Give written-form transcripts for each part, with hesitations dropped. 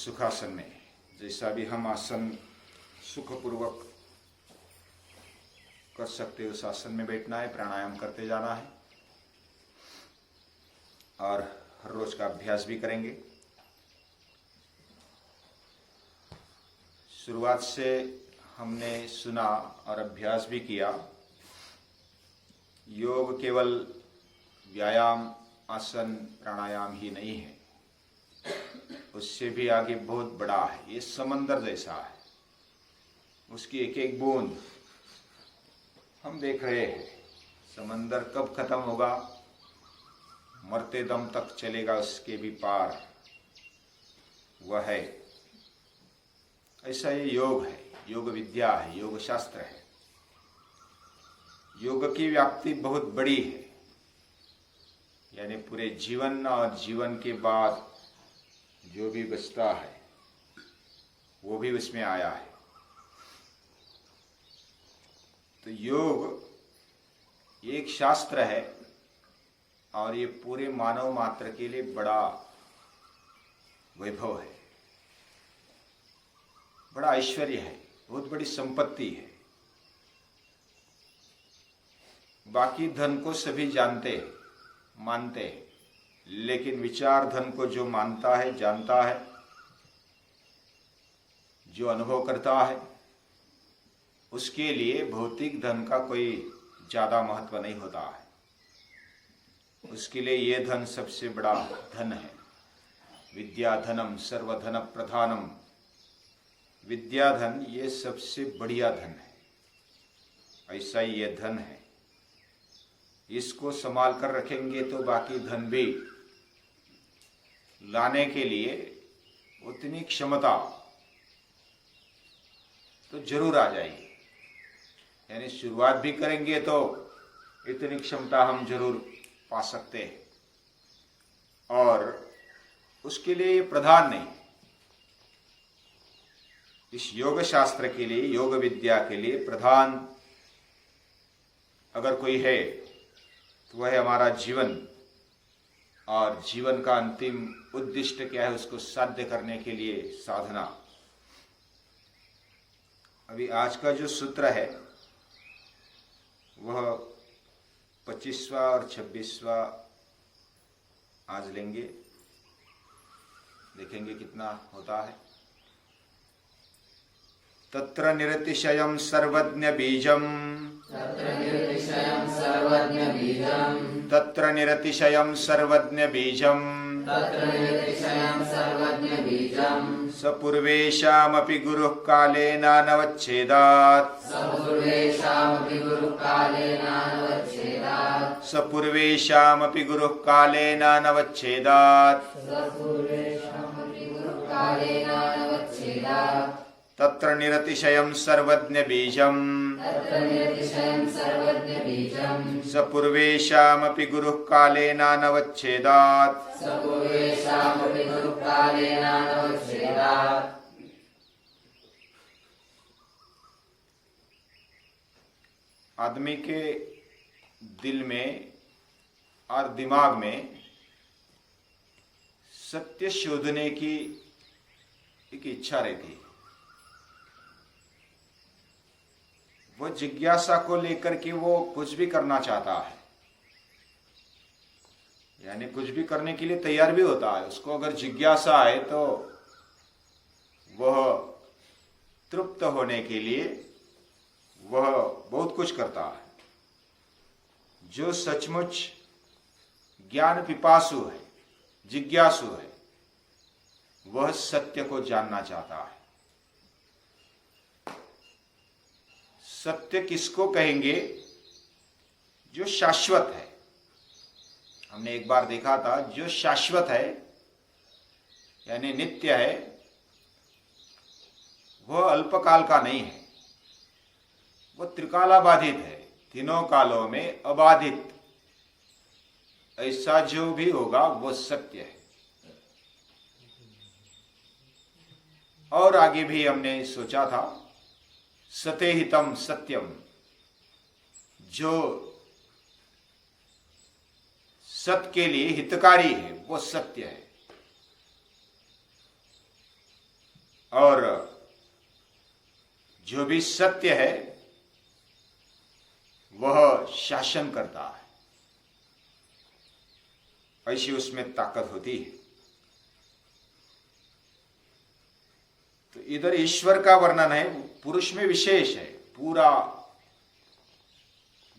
सुखासन में, जैसा भी हम आसन सुखपूर्वक कर सकते हो उस आसन में बैठना है, प्राणायाम करते जाना है और हर रोज का अभ्यास भी करेंगे। शुरुआत से हमने सुना और अभ्यास भी किया, योग केवल व्यायाम आसन प्राणायाम ही नहीं है, उससे भी आगे बहुत बड़ा है। ये समंदर जैसा है, उसकी एक एक बूंद हम देख रहे हैं। समंदर कब खत्म होगा, मरते दम तक चलेगा, उसके भी पार वह है। ऐसा ये योग है, योग विद्या है, योग शास्त्र है। योग की व्याप्ति बहुत बड़ी है, यानी पूरे जीवन और जीवन के बाद जो भी बचता है वो भी उसमें आया है। तो योग एक शास्त्र है और ये पूरे मानव मात्र के लिए बड़ा वैभव है, बड़ा ऐश्वर्य है, बहुत बड़ी संपत्ति है। बाकी धन को सभी जानते हैं, मानते हैं, लेकिन विचार धन को जो मानता है, जानता है, जो अनुभव करता है, उसके लिए भौतिक धन का कोई ज्यादा महत्व नहीं होता है। उसके लिए ये धन सबसे बड़ा धन है। विद्या धनम सर्वधन प्रधानम, विद्या धन ये सबसे बढ़िया धन है। ऐसा ही ये धन है, इसको संभाल कर रखेंगे तो बाकी धन भी लाने के लिए उतनी क्षमता तो जरूर आ जाएगी। यानी शुरुआत भी करेंगे तो इतनी क्षमता हम जरूर पा सकते हैं, और उसके लिए ये प्रधान नहीं। इस योग शास्त्र के लिए, योग विद्या के लिए प्रधान अगर कोई है तो वह है हमारा जीवन, और जीवन का अंतिम उद्दिष्ट क्या है, उसको साध्य करने के लिए साधना। अभी आज का जो सूत्र है वह 25वां और 26वां आज लेंगे, देखेंगे कितना होता है। तत्र निरतिशयं सर्वज्ञ बीजम्, तत्र निरतिशयं सर्वज्ञ बीजम्, सपूर्वेषामपि गुरुः कालेन नवच्छेदात्, सपूर्वेषामपि गुरुः कालेन नवच्छेदात्। तत्र निरतिशयं सर्वज्ञ बीजम्, सपूर्वेषामपि गुरुः कालेन नवच्छेदात्। आदमी के दिल में और दिमाग में सत्य शोधने की एक इच्छा रहती है। वो जिज्ञासा को लेकर के वो कुछ भी करना चाहता है, यानी कुछ भी करने के लिए तैयार भी होता है। उसको अगर जिज्ञासा है तो वह तृप्त होने के लिए वह बहुत कुछ करता है। जो सचमुच ज्ञान पिपासु है, जिज्ञासु है, वह सत्य को जानना चाहता है। सत्य किसको कहेंगे? जो शाश्वत है। हमने एक बार देखा था, जो शाश्वत है यानी नित्य है, वह अल्पकाल का नहीं है, वह त्रिकालाबाधित है, तीनों कालों में अबाधित। ऐसा जो भी होगा वो सत्य है। और आगे भी हमने सोचा था, सतेहितम सत्यम, जो सत्य के लिए हितकारी है वो सत्य है। और जो भी सत्य है वह शासन करता है, ऐसी उसमें ताकत होती है। तो इधर ईश्वर का वर्णन है, पुरुष में विशेष है। पूरा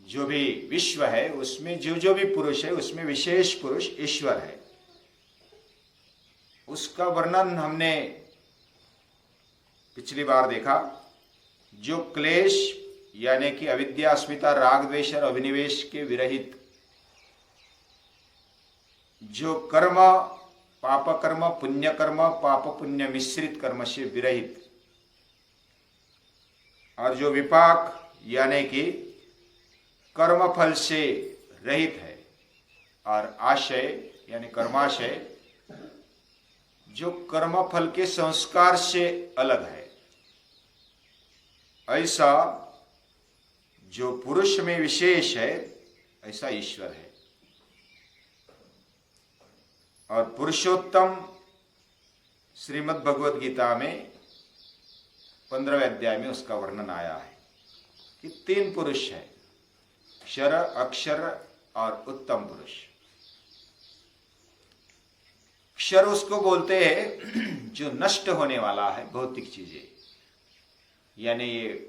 जो भी विश्व है उसमें जो जो भी पुरुष है उसमें विशेष पुरुष ईश्वर है। उसका वर्णन हमने पिछली बार देखा। जो क्लेश यानी कि अविद्या, अस्मिता, राग, द्वेष और अभिनिवेश के विरहित, जो कर्म, पाप कर्म, पुण्य कर्म, पाप पुण्य मिश्रित कर्म से विरहित, और जो विपाक यानी कि कर्म फल से रहित है, और आशय यानी कर्माशय जो कर्म फल के संस्कार से अलग है, ऐसा जो पुरुष में विशेष है ऐसा ईश्वर है। और पुरुषोत्तम श्रीमद् भगवद गीता में 15वें अध्याय में उसका वर्णन आया है कि 3 पुरुष है, क्षर, अक्षर और उत्तम पुरुष। क्षर उसको बोलते हैं जो नष्ट होने वाला है, भौतिक चीजें, यानी ये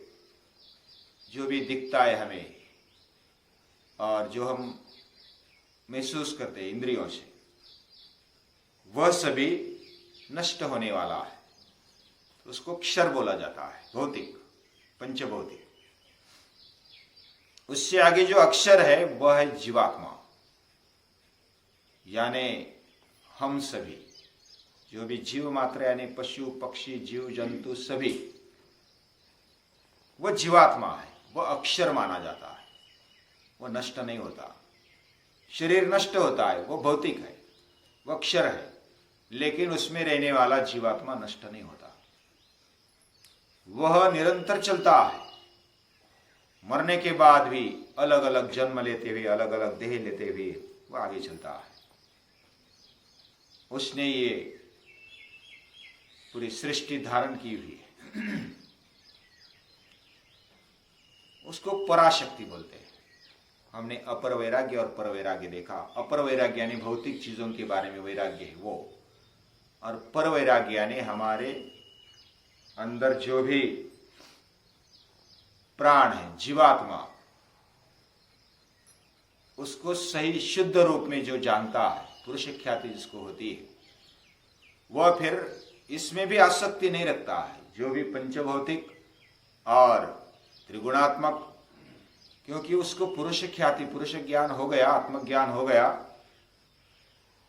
जो भी दिखता है हमें और जो हम महसूस करते हैं इंद्रियों से, वह सभी नष्ट होने वाला है, उसको क्षर बोला जाता है, भौतिक, पंचभौतिक। उससे आगे जो अक्षर है वह है जीवात्मा, यानी हम सभी, जो भी जीव मात्र यानी पशु पक्षी जीव जंतु सभी, वह जीवात्मा है, वह अक्षर माना जाता है, वह नष्ट नहीं होता। शरीर नष्ट होता है, वह भौतिक है, वह अक्षर है, लेकिन उसमें रहने वाला जीवात्मा नष्ट नहीं होता, वह निरंतर चलता है। मरने के बाद भी अलग अलग जन्म लेते हुए, अलग अलग देह लेते हुए वह आगे चलता है। उसने ये पूरी सृष्टि धारण की हुई है। उसको पराशक्ति बोलते हैं। हमने अपर वैराग्य और पर वैराग्य देखा। अपर वैराग्य यानी भौतिक चीजों के बारे में वैराग्य है वो, और पर वैराग्य यानी हमारे अंदर जो भी प्राण है, जीवात्मा, उसको सही शुद्ध रूप में जो जानता है, पुरुष ख्याति जिसको होती है, वह फिर इसमें भी आसक्ति नहीं रखता है। जो भी पंचभौतिक और त्रिगुणात्मक, क्योंकि उसको पुरुष ख्याति, पुरुष ज्ञान हो गया, आत्मज्ञान हो गया,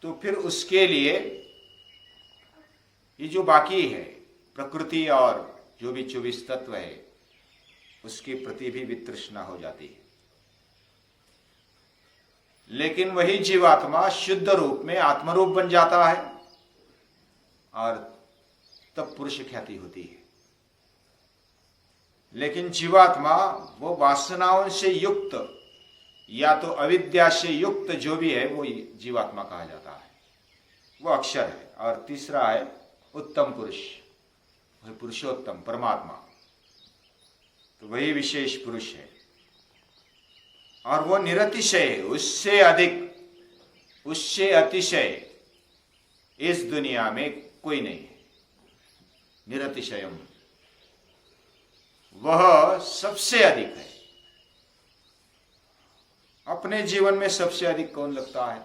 तो फिर उसके लिए ये जो बाकी है प्रकृति और जो भी 24 तत्व है, उसके प्रति भी वितृष्णा हो जाती है। लेकिन वही जीवात्मा शुद्ध रूप में आत्मरूप बन जाता है और तब पुरुष ख्याति होती है। लेकिन जीवात्मा वो वासनाओं से युक्त या तो अविद्या से युक्त जो भी है वो जीवात्मा कहा जाता है, वो अक्षर है। और तीसरा है उत्तम पुरुष, वह पुरुषोत्तम परमात्मा, तो वही विशेष पुरुष है। और वो निरतिशय है, उससे अधिक, उससे अतिशय इस दुनिया में कोई नहीं है। निरतिशयम, वह सबसे अधिक है। अपने जीवन में सबसे अधिक कौन लगता है?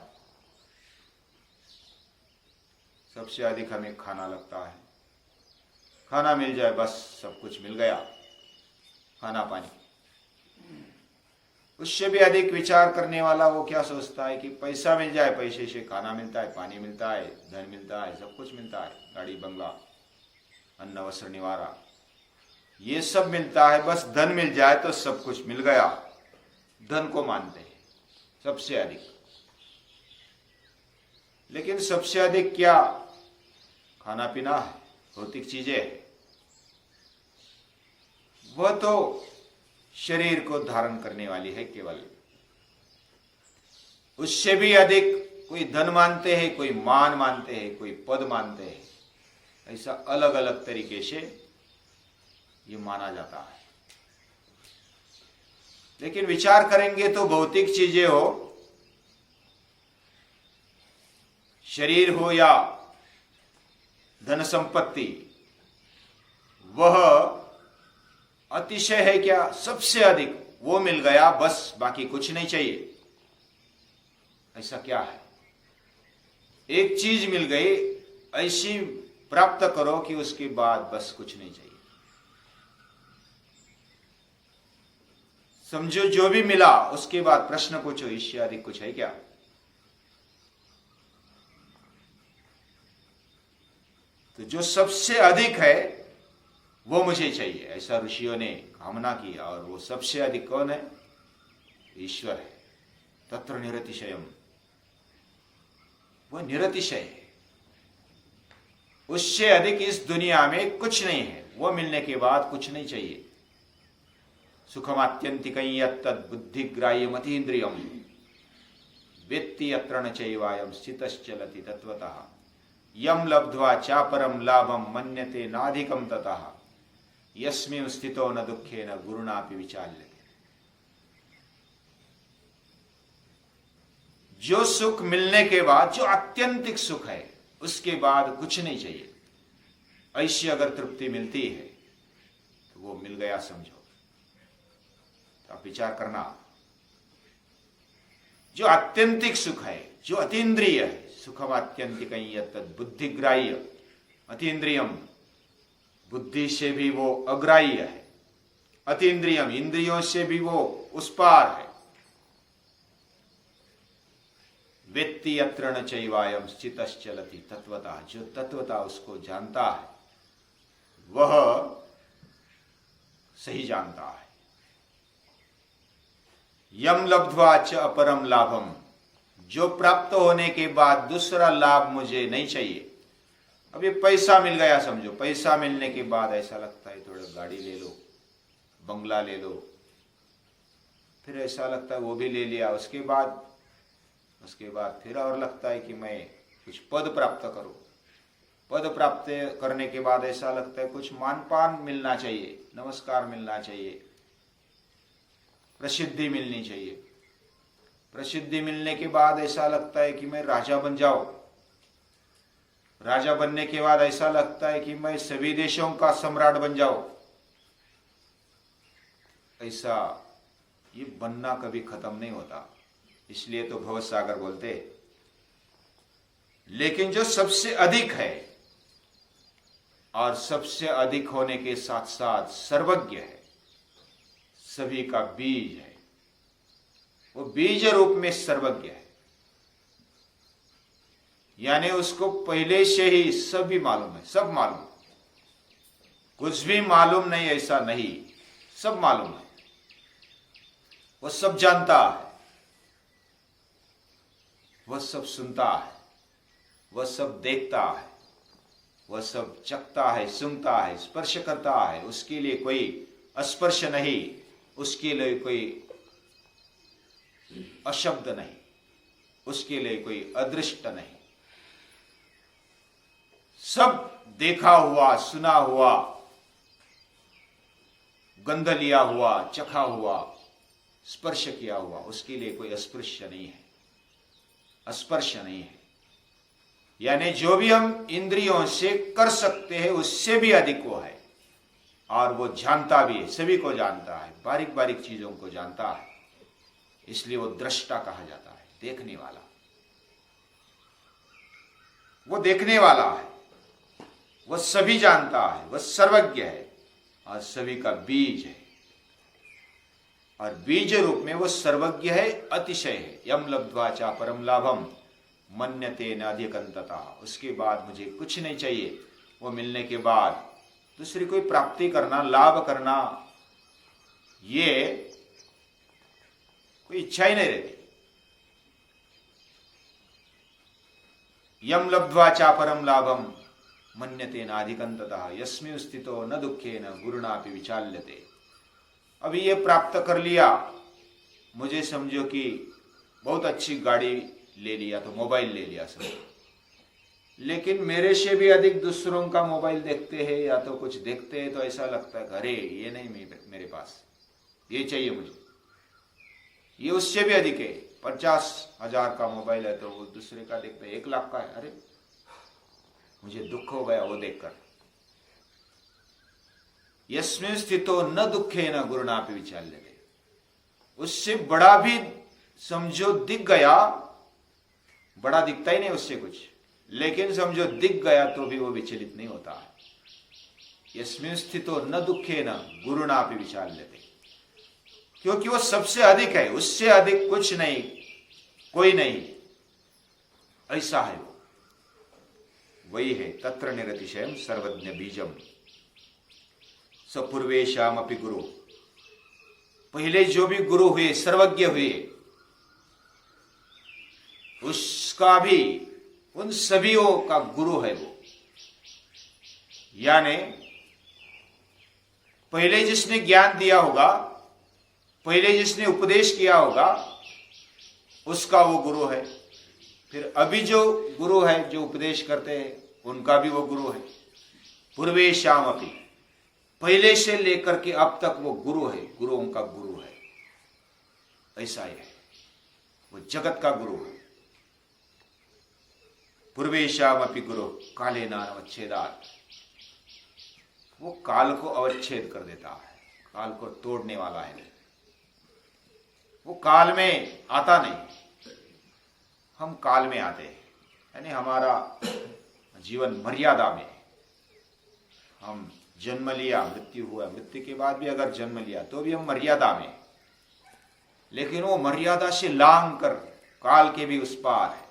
सबसे अधिक हमें खाना लगता है। खाना मिल जाए बस सब कुछ मिल गया, खाना पानी। उससे भी अधिक विचार करने वाला वो क्या सोचता है कि पैसा मिल जाए, पैसे से खाना मिलता है, पानी मिलता है, धन मिलता है, सब कुछ मिलता है, गाड़ी बंगला, अन्न वस्त्र निवारा, ये सब मिलता है, बस धन मिल जाए तो सब कुछ मिल गया। धन को मानते हैं सबसे अधिक। लेकिन सबसे अधिक क्या? खाना पीना है, भौतिक चीजें, वह तो शरीर को धारण करने वाली है केवल। उससे भी अधिक कोई धन मानते हैं, कोई मान मानते हैं, कोई पद मानते हैं, ऐसा अलग अलग तरीके से ये माना जाता है। लेकिन विचार करेंगे तो भौतिक चीजें हो, शरीर हो या धन संपत्ति, वह अतिशय है क्या? सबसे अधिक वो मिल गया बस, बाकी कुछ नहीं चाहिए। ऐसा क्या है? एक चीज मिल गई ऐसी प्राप्त करो कि उसके बाद बस कुछ नहीं चाहिए। समझो जो भी मिला उसके बाद प्रश्न पूछो, इससे अधिक कुछ है क्या? तो जो सबसे अधिक है वो मुझे चाहिए, ऐसा ऋषियों ने कामना की। और वो सबसे अधिक कौन है? ईश्वर है। तत्र निरतिशयम, वो निरतिशय है। उससे अधिक इस दुनिया में कुछ नहीं है। वो मिलने के बाद कुछ नहीं चाहिए। सुखमात्यंतिकं यत्तद् बुद्धिग्राह्यम् अतीन्द्रियम् वेत्ति यत्र न चैवायं स्थितश्चलति तत्त्वतः यम लब्ध्वा चापरम लाभम मन्यते नाधिकम ततः यस्मिन् स्थितो न दुःखेन गुरुणापि विचाल्यते। जो सुख मिलने के बाद, जो आत्यंतिक सुख है, उसके बाद कुछ नहीं चाहिए, ऐसी अगर तृप्ति मिलती है तो वो मिल गया समझो। तो आप विचार करना, जो आत्यंतिक सुख है, जो अतीन्द्रिय है, सुखम आत्यंतिकं यत्तद् बुद्धिग्राह्य अतीन्द्रियम, बुद्धि से भी वो अग्राह्य है, अतीन्द्रियम इंद्रियों से भी वो उस पार है। वेत्ति यत्र न चैवायं स्थितश्चलति तत्वतः, जो तत्वतः उसको जानता है वह सही जानता है। यम लब्ध्वा च अपरम लाभम, जो प्राप्त होने के बाद दूसरा लाभ मुझे नहीं चाहिए। अभी पैसा मिल गया समझो, पैसा मिलने के बाद ऐसा लगता है थोड़ा गाड़ी ले लो, बंगला ले लो, फिर ऐसा लगता है वो भी ले लिया, उसके बाद फिर और लगता है कि मैं कुछ पद प्राप्त करूं। पद प्राप्त करने के बाद ऐसा लगता है कुछ मान पान मिलना चाहिए, नमस्कार मिलना चाहिए, प्रसिद्धि मिलनी चाहिए। प्रसिद्धि मिलने के बाद ऐसा लगता है कि मैं राजा बन जाऊं। राजा बनने के बाद ऐसा लगता है कि मैं सभी देशों का सम्राट बन जाऊं। ऐसा ये बनना कभी खत्म नहीं होता, इसलिए तो भवसागर बोलते। लेकिन जो सबसे अधिक है और सबसे अधिक होने के साथ साथ सर्वज्ञ है, सभी का बीज है, वो बीज रूप में सर्वज्ञ है, यानी उसको पहले से ही सभी मालूम है, सब मालूम। कुछ भी मालूम नहीं ऐसा नहीं, सब मालूम है। वो सब जानता है, वह सब सुनता है, वह सब देखता है, वह सब चखता है, सूंघता है, स्पर्श करता है। उसके लिए कोई स्पर्श नहीं, उसके लिए कोई अशब्द नहीं, उसके लिए कोई अदृष्ट नहीं। सब देखा हुआ, सुना हुआ, गंध लिया हुआ, चखा हुआ, स्पर्श किया हुआ, उसके लिए कोई अस्पृश्य नहीं है, स्पर्श नहीं है। यानी जो भी हम इंद्रियों से कर सकते हैं उससे भी अधिक वो है। और वो जानता भी है, सभी को जानता है, बारीक बारीक चीजों को जानता है, इसलिए वो दृष्टा कहा जाता है, देखने वाला। वो देखने वाला है, वह सभी जानता है, वह सर्वज्ञ है और सभी का बीज है। और बीज रूप में वो सर्वज्ञ है, अतिशय है। यम लब्ध्वा चा परम लाभम मन्यते नाधिकंतता, उसके बाद मुझे कुछ नहीं चाहिए। वो मिलने के बाद दूसरी कोई प्राप्ति करना, लाभ करना, ये कोई इच्छा ही नहीं रहती। यम लब्ध्वा चा परम लाभम मन्यते नाधिकंतता यस्मिन् स्थितो न दुःखेन गुरुणापि विचाल्यते। अभी ये प्राप्त कर लिया, मुझे समझो कि बहुत अच्छी गाड़ी ले लिया, तो मोबाइल ले लिया समझो, लेकिन मेरे से भी अधिक दूसरों का मोबाइल देखते हैं या तो कुछ देखते हैं तो ऐसा लगता है अरे ये नहीं मेरे पास, ये चाहिए मुझे, ये उससे भी अधिक है। 50,000 का मोबाइल है तो वो दूसरे का देखते हैं 1 लाख का है, अरे मुझे दुख हो गया वो देखकर। यस्मिन् स्थितो न दुखे न गुरुणापि विचाल्यते, उससे बड़ा भी समझो दिख गया, बड़ा दिखता ही नहीं उससे कुछ, लेकिन समझो दिख गया तो भी वो विचलित नहीं होता है। यस्मिन् स्थितो न दुखे न गुरुणापि विचाल्यते, क्योंकि वो सबसे अधिक है, उससे अधिक कुछ नहीं, कोई नहीं, ऐसा है वो। वही है तत्र निरतिशयम सर्वज्ञ बीजम सपूर्वेशाम अपि गुरु। पहले जो भी गुरु हुए, सर्वज्ञ हुए, उसका भी, उन सभीयों का गुरु है वो। यानी पहले जिसने ज्ञान दिया होगा, पहले जिसने उपदेश किया होगा, उसका वो गुरु है। फिर अभी जो गुरु है, जो उपदेश करते हैं, उनका भी वो गुरु है। पूर्वेशाम अपि, पहले से लेकर के अब तक वो गुरु है, गुरुओं का गुरु है। ऐसा ही है, वो जगत का गुरु है। पूर्वेशाम अपि गुरु काले नाम अवच्छेदात्, वो काल को अवच्छेद कर देता है, काल को तोड़ने वाला है। वो काल में आता नहीं, हम काल में आते हैं। यानी हमारा जीवन मर्यादा में, हम जन्म लिया, मृत्यु हुआ, मृत्यु के बाद भी अगर जन्म लिया तो भी हम मर्यादा में, लेकिन वो मर्यादा से लांग कर काल के भी उस पार है।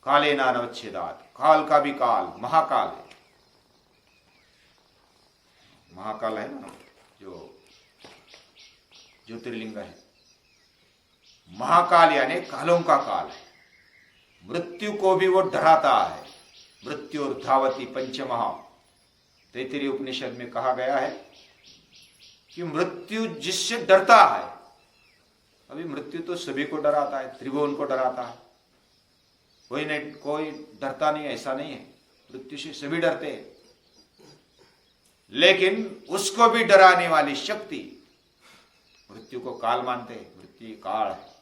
काले नानवच्छेदात्, काल का भी काल, महाकाल है। महाकाल है ना, जो ज्योतिर्लिंग है। महाकाल यानी कालों का काल है। मृत्यु को भी वो डराता है। मृत्यु धावती पंचमहा, तैत्तिरीय उपनिषद में कहा गया है कि मृत्यु जिससे डरता है, अभी मृत्यु तो सभी को डराता है, त्रिभुवन को डराता है, कोई नहीं, कोई डरता नहीं, ऐसा नहीं है। मृत्यु से सभी डरते हैं, लेकिन उसको भी डराने वाली शक्ति, मृत्यु को काल मानते हैं, मृत्यु काल है,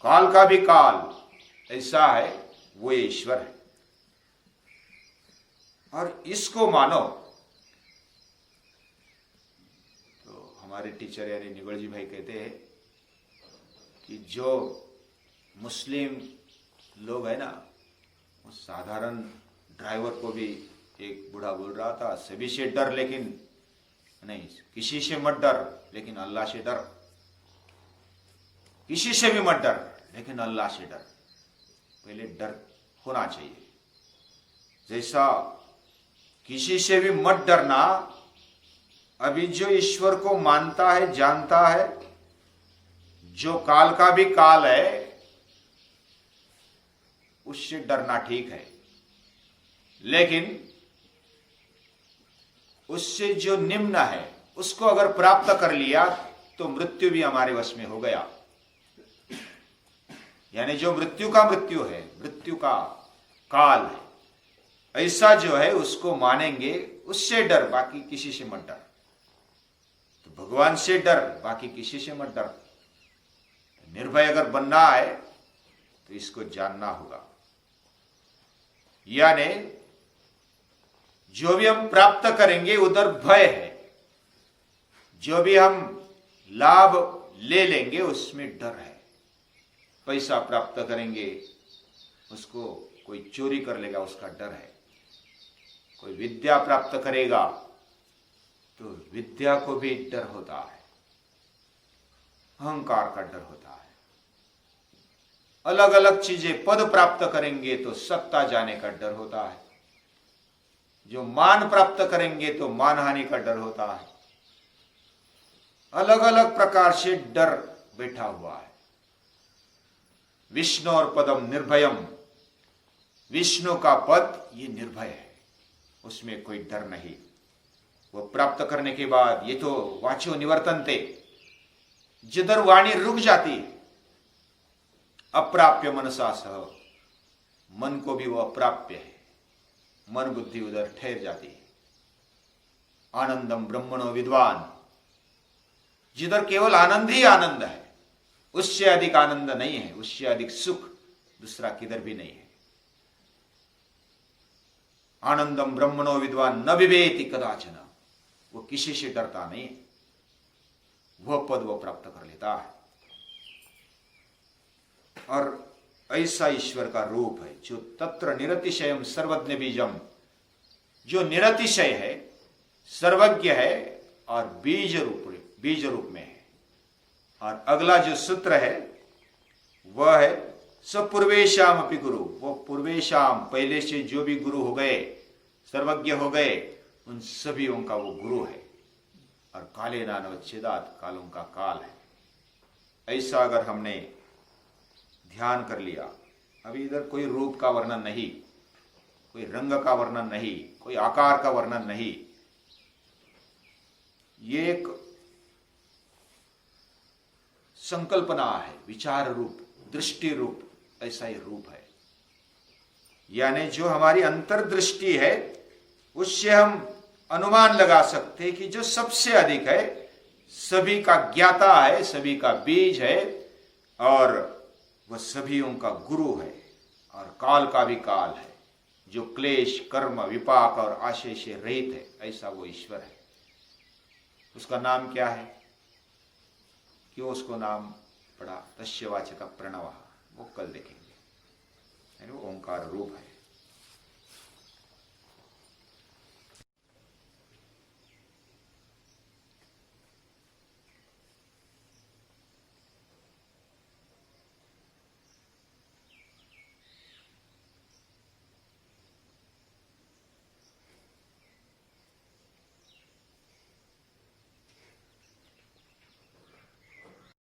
काल का भी काल ऐसा है, वो ईश्वर है। और इसको मानो तो हमारे टीचर यानी निगड़ जी भाई कहते हैं कि जो मुस्लिम लोग है ना, वो साधारण ड्राइवर को भी, एक बूढ़ा बोल रहा था, सभी से डर, लेकिन नहीं, किसी से मत डर लेकिन अल्लाह से डर, किसी से भी मत डर लेकिन अल्लाह से डर। पहले डर होना चाहिए। जैसा किसी से भी मत डरना, अभी जो ईश्वर को मानता है, जानता है, जो काल का भी काल है, उससे डरना ठीक है, लेकिन उससे जो निम्न है उसको अगर प्राप्त कर लिया तो मृत्यु भी हमारे वश में हो गया। यानी जो मृत्यु का मृत्यु है, मृत्यु का काल है, ऐसा जो है उसको मानेंगे, उससे डर, बाकी किसी से मत डर। तो भगवान से डर, बाकी किसी से मत डर। निर्भय अगर बनना है तो इसको जानना होगा। यानी जो भी हम प्राप्त करेंगे उधर भय है, जो भी हम लाभ ले लेंगे उसमें डर है। पैसा प्राप्त करेंगे, उसको कोई चोरी कर लेगा, उसका डर है। कोई विद्या प्राप्त करेगा तो विद्या को भी डर होता है, अहंकार का डर होता है। अलग अलग चीजें, पद प्राप्त करेंगे तो सत्ता जाने का डर होता है, जो मान प्राप्त करेंगे तो मानहानि का डर होता है। अलग अलग प्रकार से डर बैठा हुआ है। विष्णु और पदम निर्भयम, विष्णु का पद ये निर्भय है, उसमें कोई डर नहीं। वो प्राप्त करने के बाद ये तो वाचो निवर्तन्ते, जिधर वाणी रुक जाती है, अप्राप्य मनसा सह, मन को भी वो अप्राप्य है, मन बुद्धि उधर ठहर जाती है। आनंदम ब्रह्मणो विद्वान, जिधर केवल आनंद ही आनंद है, उससे अधिक आनंद नहीं है, उससे अधिक सुख दूसरा किधर भी नहीं है। आनंदम ब्रह्मणो विद्वान न विवेति कदाचन, वो किसी से डरता नहीं, वह पद वो प्राप्त कर लेता है। और ऐसा ईश्वर का रूप है जो तत्र निरतिशयम सर्वज्ञ बीजम, जो निरतिशय है, सर्वज्ञ है और बीज रूप में है। और अगला जो सूत्र है वह है स पूर्वेशाम अपि गुरु, वो पूर्वेशाम पहले से जो भी गुरु हो गए, सर्वज्ञ हो गए, उन सभी का वो गुरु है। और काले नानवच्छेदात, कालों का काल है। ऐसा अगर हमने ध्यान कर लिया, अभी इधर कोई रूप का वर्णन नहीं, कोई रंग का वर्णन नहीं, कोई आकार का वर्णन नहीं, ये एक संकल्पना है, विचार रूप, दृष्टि रूप, ऐसा ही रूप है। यानी जो हमारी अंतर्दृष्टि है उससे हम अनुमान लगा सकते हैं कि जो सबसे अधिक है, सभी का ज्ञाता है, सभी का बीज है और वह सभीयों का गुरु है और काल का भी काल है, जो क्लेश कर्म विपाक और आशय से रहित है। ऐसा वो ईश्वर है। उसका नाम क्या है, क्यों उसको नाम पड़ा? तस्यवाचक प्रणव, वो कल देखेंगे। वो ओंकार रूप है।